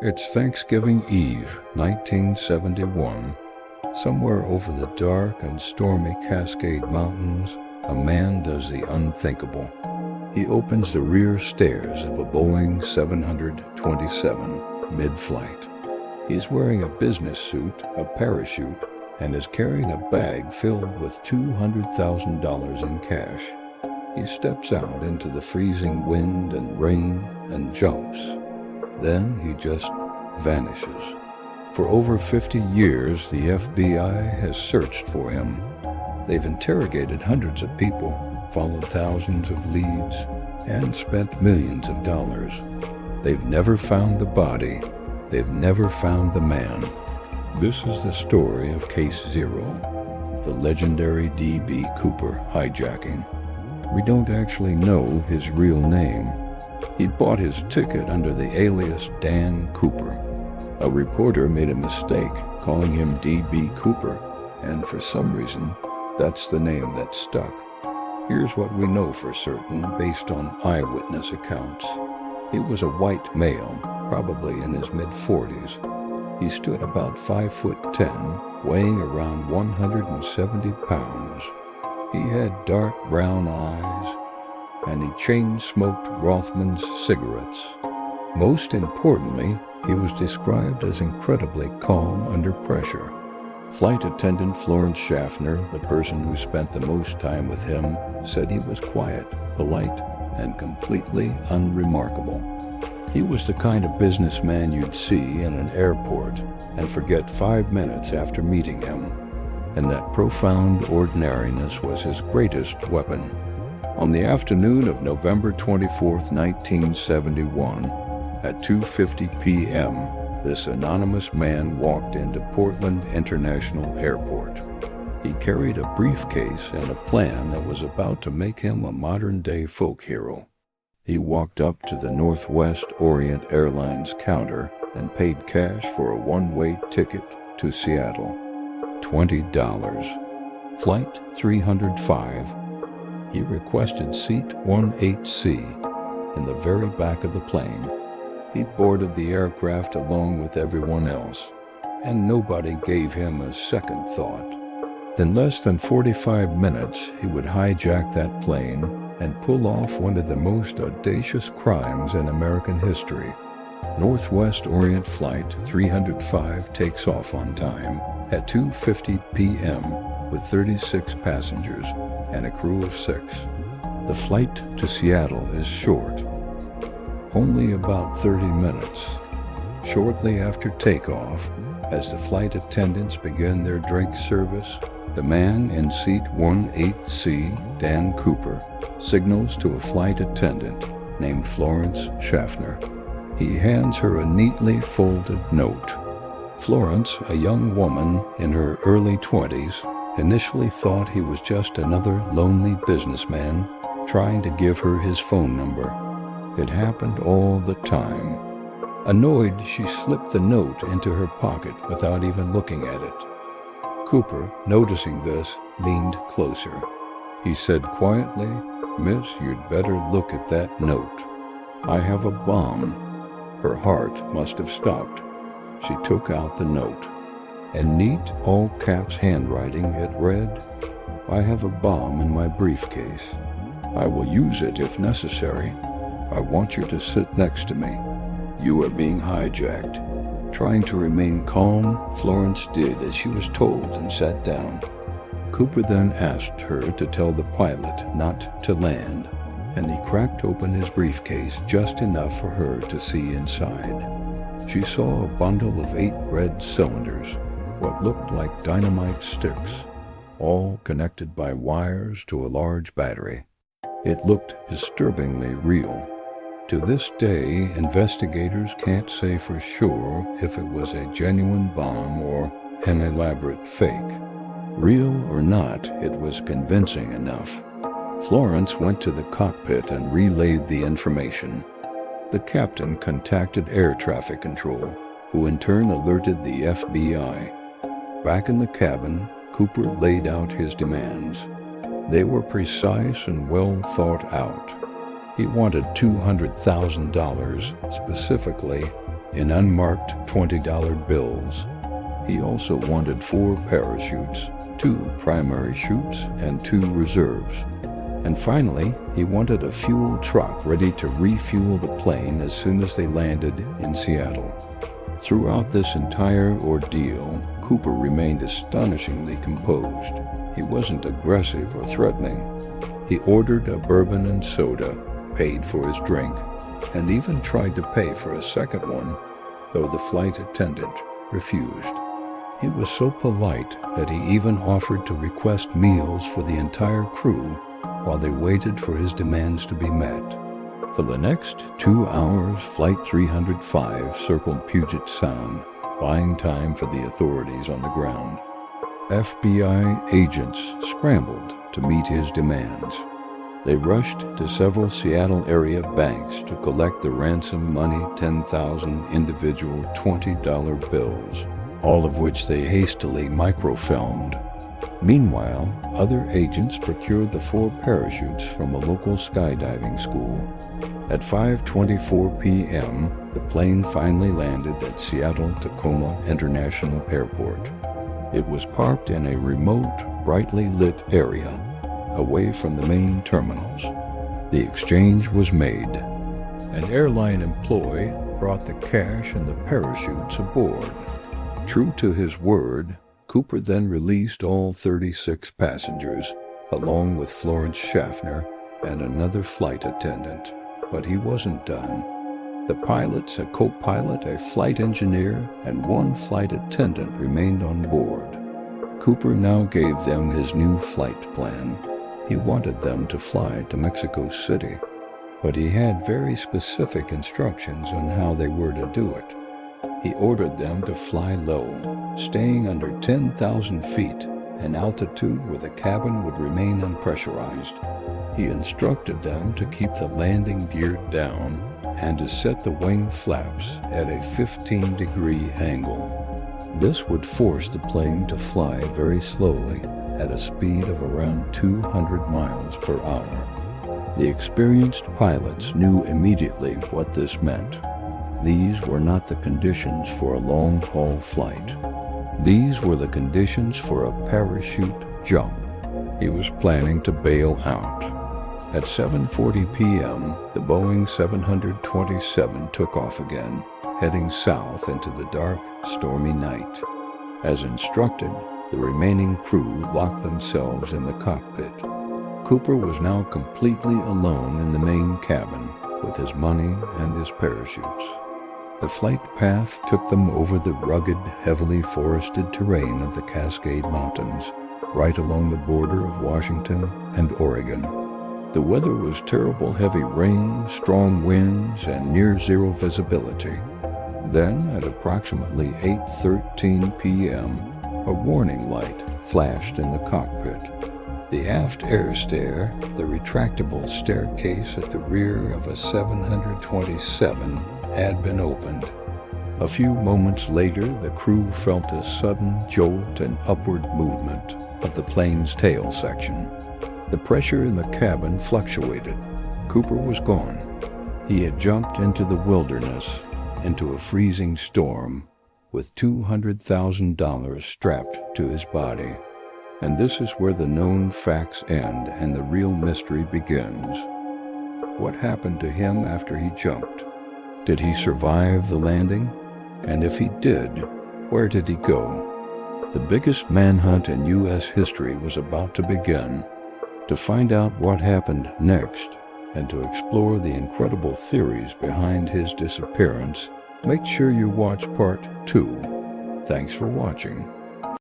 It's Thanksgiving Eve, 1971. Somewhere over the dark and stormy Cascade Mountains, a man does the unthinkable. He opens the rear stairs of a Boeing 727 mid-flight. He's wearing a business suit, a parachute, and is carrying a bag filled with $200,000 in cash. He steps out into the freezing wind and rain and jumps. Then he just vanishes. For over 50 years, the FBI has searched for him. They've interrogated hundreds of people, followed thousands of leads, and spent millions of dollars. They've never found the body. They've never found the man. This is the story of Case Zero, the legendary D.B. Cooper hijacking. We don't actually know his real name. He bought his ticket under the alias Dan Cooper. A reporter made a mistake calling him D.B. Cooper, and for some reason, that's the name that stuck. Here's what we know for certain based on eyewitness accounts. He was a white male, probably in his mid-40s. He stood about 5'10", weighing around 170 pounds. He had dark brown eyes, and he chain-smoked Rothman's cigarettes. Most importantly, he was described as incredibly calm under pressure. Flight attendant Florence Schaffner, the person who spent the most time with him, said he was quiet, polite, and completely unremarkable. He was the kind of businessman you'd see in an airport and forget 5 minutes after meeting him, and that profound ordinariness was his greatest weapon. On the afternoon of November 24, 1971, at 2:50 p.m., this anonymous man walked into Portland International Airport. He carried a briefcase and a plan that was about to make him a modern-day folk hero. He walked up to the Northwest Orient Airlines counter and paid cash for a one-way ticket to Seattle. $20. Flight 305. He requested seat 18C in the very back of the plane. He boarded the aircraft along with everyone else, and nobody gave him a second thought. In less than 45 minutes, he would hijack that plane and pull off one of the most audacious crimes in American history. Northwest Orient Flight 305 takes off on time at 2:50 p.m. with 36 passengers and a crew of 6. The flight to Seattle is short, only about 30 minutes. Shortly after takeoff, as the flight attendants begin their drink service, the man in seat 18C, Dan Cooper, signals to a flight attendant named Florence Schaffner. He hands her a neatly folded note. Florence, a young woman in her early 20s, initially thought he was just another lonely businessman trying to give her his phone number. It happened all the time. Annoyed, she slipped the note into her pocket without even looking at it. Cooper, noticing this, leaned closer. He said quietly, "Miss, you'd better look at that note. I have a bomb." Her heart must have stopped. She took out the note. In neat, all-caps handwriting, it read, "I have a bomb in my briefcase. I will use it if necessary. I want you to sit next to me. You are being hijacked." Trying to remain calm, Florence did as she was told and sat down. Cooper then asked her to tell the pilot not to land, and he cracked open his briefcase just enough for her to see inside. She saw a bundle of 8 red cylinders, what looked like dynamite sticks, all connected by wires to a large battery. It looked disturbingly real. To this day, investigators can't say for sure if it was a genuine bomb or an elaborate fake. Real or not, it was convincing enough. Florence went to the cockpit and relayed the information. The captain contacted air traffic control, who in turn alerted the FBI. Back in the cabin, Cooper laid out his demands. They were precise and well thought out. He wanted $200,000, specifically in unmarked $20 bills. He also wanted 4 parachutes, 2 primary chutes, and 2 reserves. And finally, he wanted a fuel truck ready to refuel the plane as soon as they landed in Seattle. Throughout this entire ordeal, Cooper remained astonishingly composed. He wasn't aggressive or threatening. He ordered a bourbon and soda, paid for his drink, and even tried to pay for a second one, though the flight attendant refused. He was so polite that he even offered to request meals for the entire crew while they waited for his demands to be met. For the next 2 hours, Flight 305 circled Puget Sound, buying time for the authorities on the ground. FBI agents scrambled to meet his demands. They rushed to several Seattle area banks to collect the ransom money, 10,000 individual $20 bills, all of which they hastily microfilmed. Meanwhile, other agents procured the 4 parachutes from a local skydiving school. At 5:24 p.m., the plane finally landed at Seattle-Tacoma International Airport. It was parked in a remote, brightly lit area, away from the main terminals. The exchange was made. An airline employee brought the cash and the parachutes aboard. True to his word, Cooper then released all 36 passengers, along with Florence Schaffner and another flight attendant. But he wasn't done. The pilots, a co-pilot, a flight engineer, and 1 flight attendant remained on board. Cooper now gave them his new flight plan. He wanted them to fly to Mexico City, but he had very specific instructions on how they were to do it. He ordered them to fly low, staying under 10,000 feet, an altitude where the cabin would remain unpressurized. He instructed them to keep the landing gear down and to set the wing flaps at a 15-degree angle. This would force the plane to fly very slowly at a speed of around 200 miles per hour. The experienced pilots knew immediately what this meant. These were not the conditions for a long-haul flight. These were the conditions for a parachute jump. He was planning to bail out. At 7:40 p.m., the Boeing 727 took off again, heading south into the dark, stormy night. As instructed, the remaining crew locked themselves in the cockpit. Cooper was now completely alone in the main cabin with his money and his parachutes. The flight path took them over the rugged, heavily forested terrain of the Cascade Mountains, right along the border of Washington and Oregon. The weather was terrible heavy rain, strong winds, and near-zero visibility. Then, at approximately 8:13 p.m., a warning light flashed in the cockpit. The aft air stair, the retractable staircase at the rear of a 727, had been opened. A few moments later, the crew felt a sudden jolt and upward movement of the plane's tail section. The pressure in the cabin fluctuated. Cooper was gone. He had jumped into the wilderness, into a freezing storm, with $200,000 strapped to his body. And this is where the known facts end and the real mystery begins. What happened to him after he jumped? Did he survive the landing? And if he did, where did he go? The biggest manhunt in U.S. history was about to begin. To find out what happened next, and to explore the incredible theories behind his disappearance, make sure you watch Part 2. Thanks for watching.